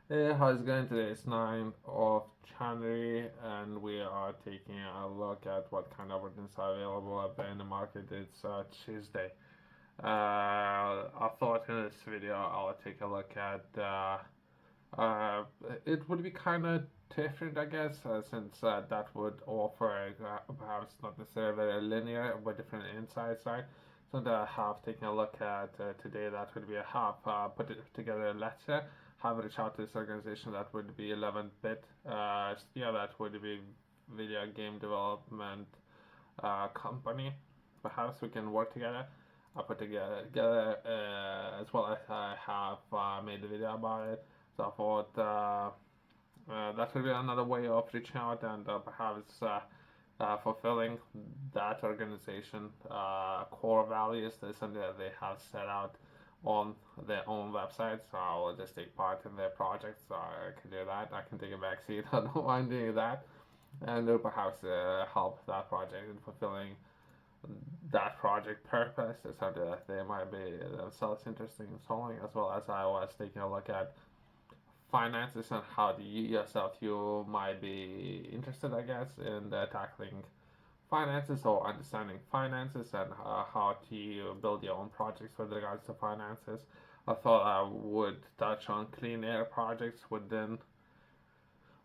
Hey, how's it going today? It's 9th of January, and we are taking a look at what kind of opportunities are available out there in the market. It's Tuesday. I thought in this video I'll take a look at uh, it would be kind of different, I guess, since that would offer perhaps not necessarily very linear, but different insights, right? So that I have taken a look at today, that would be a have put it together a letter, have reached out to this organization that would be 11-bit, yeah, that would be video game development company. Perhaps we can work together. I put together as well as I have made a video about it. So I thought that would be another way of reaching out and perhaps fulfilling that organization core values. That's something that they have set out on their own website. So I'll just take part in their projects. So I can do that. I can take a back seat. I don't mind doing that, and perhaps help that project in fulfilling that project purpose. Is something that they might be themselves interested in solving, as well as I was taking a look at finances and how do you yourself you might be interested, I guess, in tackling finances or understanding finances and how to build your own projects with regards to finances. I thought I would touch on clean air projects within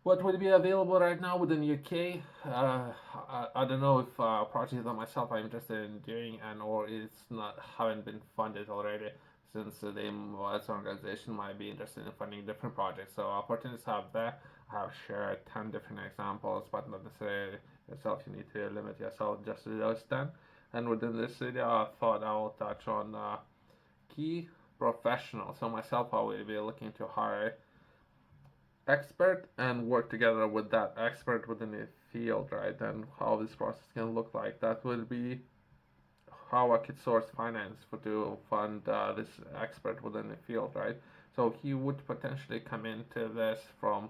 what would be available right now within UK. I don't know if projects that myself I'm interested in doing and or it's not haven't been funded already since they as an organization might be interested in funding different projects. So opportunities have there. I have shared 10 different examples, but not necessarily yourself. You need to limit yourself just to those 10. And within this video, I thought I will touch on key professionals. So myself, I will be looking to hire expert and work together with that expert within the field, right? And how this process can look like. That will be how I could source finance for to fund this expert within the field, right? So he would potentially come into this from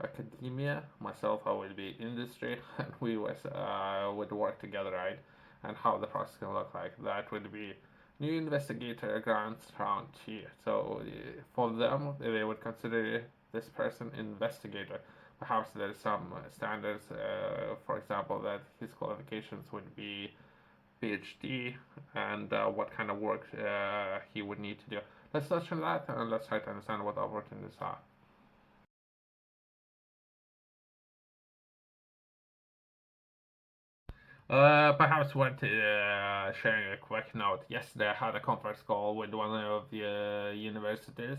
academia. Myself, I would be industry, and we would work together, right? And how the process can look like. That would be new investigator grants round two. So for them, they would consider this person investigator. Perhaps there's some standards, for example, that his qualifications would be PhD and what kind of work he would need to do. Let's touch on that and let's try to understand what the opportunities are. Perhaps worth sharing a quick note. Yesterday, I had a conference call with one of the universities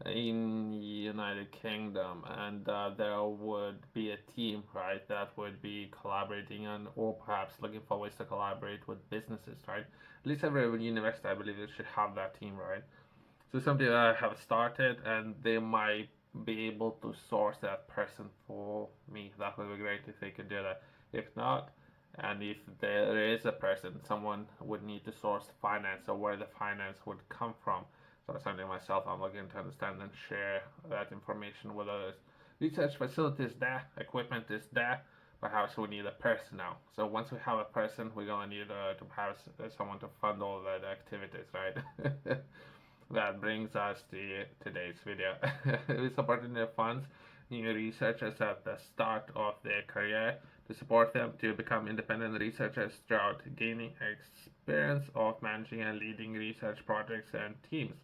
in the United Kingdom, and there would be a team, right, that would be collaborating on, or perhaps looking for ways to collaborate with businesses, right? At least every university, I believe, it should have that team, right? So something that I have started, and they might be able to source that person for me. That would be great if they could do that. If not, and if there is a person, someone would need to source finance or where the finance would come from. So that's something myself I'm looking to understand and share that information with others. Research facilities there, equipment is there. Perhaps we need a person now. So once we have a person, we're gonna need to perhaps someone to fund all the activities, right? That brings us to today's video. This opportunity funds new researchers at the start of their career to support them to become independent researchers throughout gaining experience of managing and leading research projects and teams.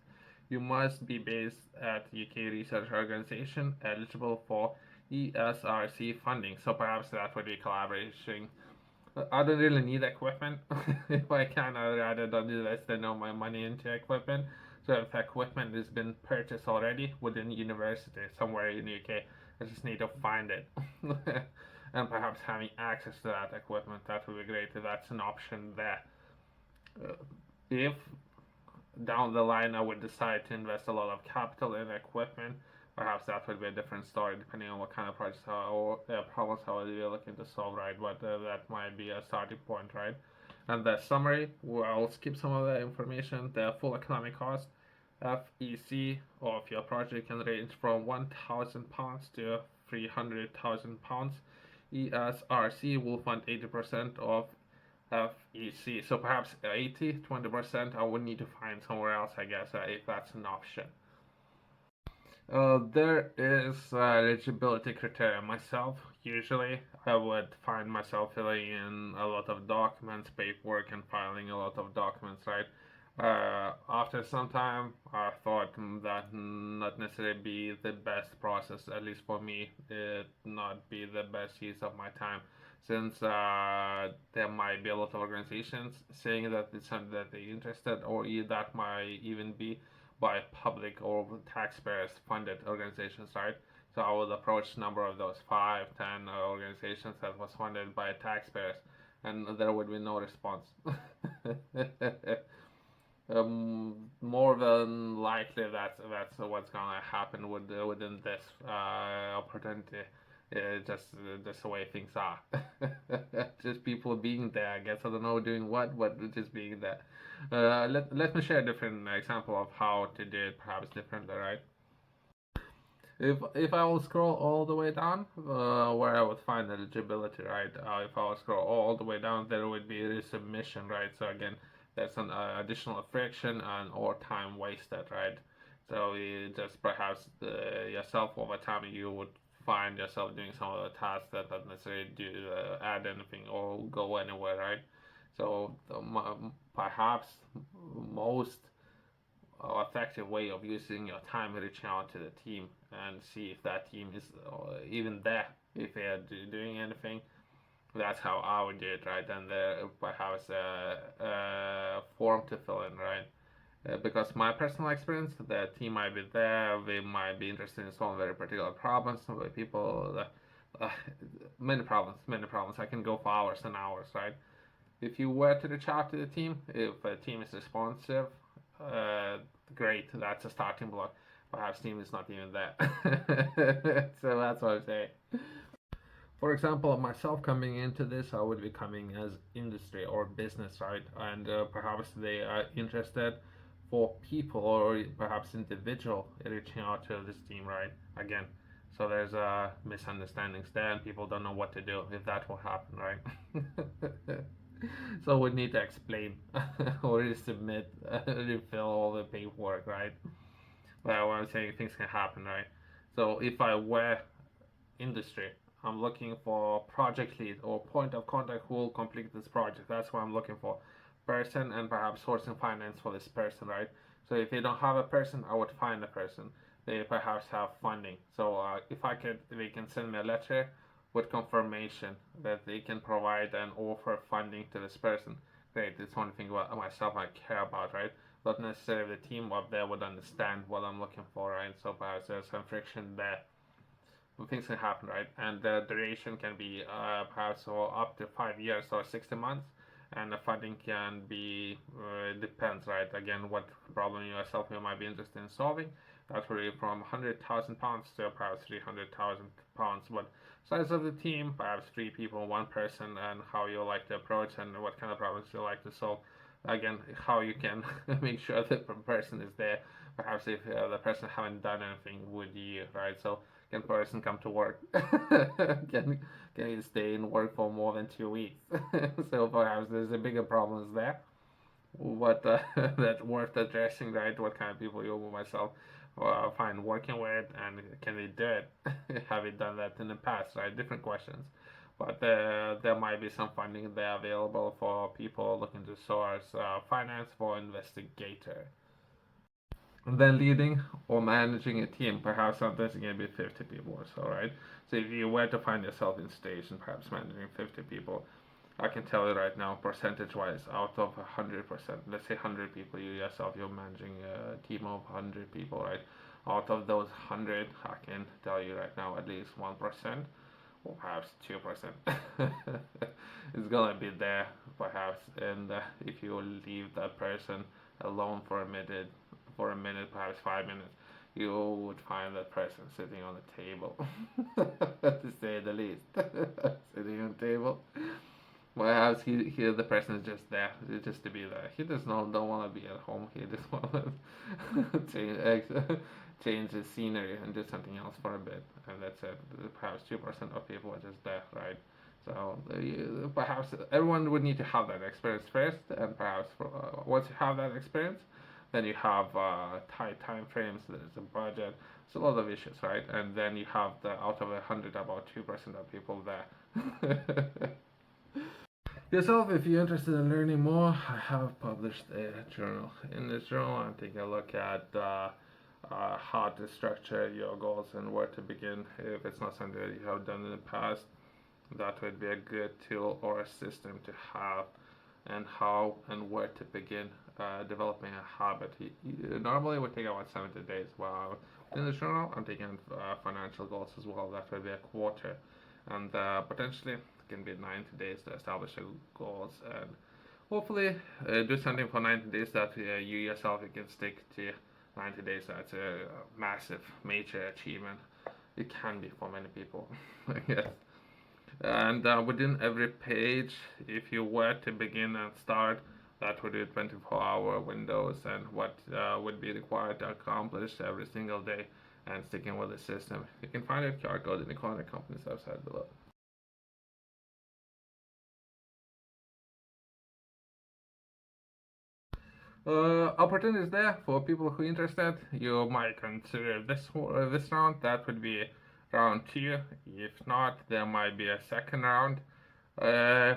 You must be based at UK research organization eligible for ESRC funding. So perhaps that would be collaboration. I don't really need equipment. If I can, I'd rather don't do this than know my money into equipment. So if equipment has been purchased already within university somewhere in the UK, I just need to find it. And perhaps having access to that equipment, that would be great if that's an option there. Uh, if down the line I would decide to invest a lot of capital in equipment, perhaps that would be a different story depending on what kind of projects or problems I would be looking to solve, right? But that might be a starting point, right? And the summary, well, I'll skip some of the information. The full economic cost, FEC, of your project can range from £1,000 to £300,000. ESRC will fund 80% of FEC. So perhaps 80, 20%, I would need to find somewhere else, I guess, if that's an option. There is eligibility criteria myself. Usually, I would find myself filling in a lot of documents, paperwork, and filing a lot of documents, right? After some time, I thought that not necessarily be the best process, at least for me, it not be the best use of my time, since there might be a lot of organizations saying that it's something that they're interested, or that might even be by public or taxpayers funded organizations, right? So I would approach a number of those 5, 10 organizations that was funded by taxpayers, and there would be no response. More than likely, that's what's gonna happen within this opportunity. Just the way things are. Just people being there. I guess I don't know doing what, but just being there. Let me share a different example of how to do it, perhaps differently, right? If I will scroll all the way down, where I would find eligibility, right? If I will scroll all the way down, there would be resubmission, right? So again, that's an additional friction and or time wasted, right? So you just perhaps yourself over time you would find yourself doing some of the tasks that don't necessarily do add anything or go anywhere, right? So perhaps most effective way of using your time reaching out to the team and see if that team is even there, if they are doing anything. That's how I would do it, right? And perhaps a form to fill in, right? Because my personal experience, the team might be there, they might be interested in solving very particular problems with people. Many problems. I can go for hours and hours, right? If you were to reach out to the team, if a team is responsive, uh, great, that's a starting block. Perhaps team is not even there. So that's what I'm saying. For example, myself coming into this, I would be coming as industry or business, right? And perhaps they are interested for people or perhaps individual reaching out to this team, right? Again, so there's misunderstandings there, and people don't know what to do if that will happen, right? So we need to explain or resubmit, refill all the paperwork, right? Well, what I'm saying, things can happen, right? So if I were industry, I'm looking for project lead or point of contact who will complete this project. That's what I'm looking for. Person and perhaps sourcing finance for this person, right? So if they don't have a person, I would find a person. They perhaps have funding. So if I could, they can send me a letter with confirmation that they can provide and offer funding to this person. Great, it's one thing about myself I care about, right? Not necessarily the team up there would understand what I'm looking for, right? So perhaps there's some friction there. Things can happen, right? And the duration can be perhaps up to 5 years or 60 months, and the funding can be depends, right? Again, what problem you yourself you might be interested in solving. That will be from £100,000 to perhaps £300,000. But size of the team, perhaps 3 people, 1 person, and how you like to approach and what kind of problems you like to solve. Again, how you can make sure that the person is there. Perhaps if the person haven't done anything with you, right? So can person come to work? can can you stay in work for more than 2 weeks? So perhaps there's a bigger problems there. What that's worth addressing, right? What kind of people you myself find working with, and can they do it? Have you done that in the past, right? Different questions. But there might be some funding there available for people looking to source finance for investigator. And then leading or managing a team, perhaps sometimes it can be 50 people or so, right? So if you were to find yourself in stage and perhaps managing 50 people, I can tell you right now, percentage-wise, out of 100%, let's say 100 people, you yourself, you're managing a team of 100 people, right? Out of those 100, I can tell you right now, at least 1% or perhaps 2% is gonna be there, perhaps. And if you leave that person alone for a minute, perhaps 5 minutes, you would find that person sitting on the table, to say the least, sitting on the table. Perhaps he the person is just there, just to be there. He just don't want to be at home. He just want to change the scenery and do something else for a bit, and that's it. Perhaps 2% of people are just there, right? So perhaps everyone would need to have that experience first, and perhaps once you have that experience, then you have tight time frames. There's a budget. It's a lot of issues, right? And then you have the out of 100, about 2% of people there. Yourself, if you're interested in learning more, I have published a journal. In this journal, I'm taking a look at how to structure your goals and where to begin. If it's not something that you have done in the past, that would be a good tool or a system to have, and how and where to begin developing a habit. Normally, it would take about 70 days. Well, in the journal, I'm taking financial goals as well. That would be a quarter, and potentially it can be 90 days to establish your goals, and hopefully do something for 90 days that you yourself you can stick to. 90 days, that's a massive major achievement. It can be for many people. Yes. And within every page, if you were to begin and start, that would be 24-hour windows and what would be required to accomplish every single day, and sticking with the system. You can find a QR code in the corner company's website below. Opportunities there for people who are interested. You might consider this round. That would be round two. If not, there might be a second round.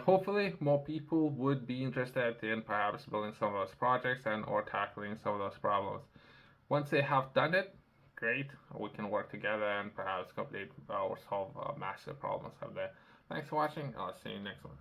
Hopefully, more people would be interested in perhaps building some of those projects and or tackling some of those problems. Once they have done it, great. We can work together and perhaps complete or solve massive problems out there. Thanks for watching. I'll see you next one.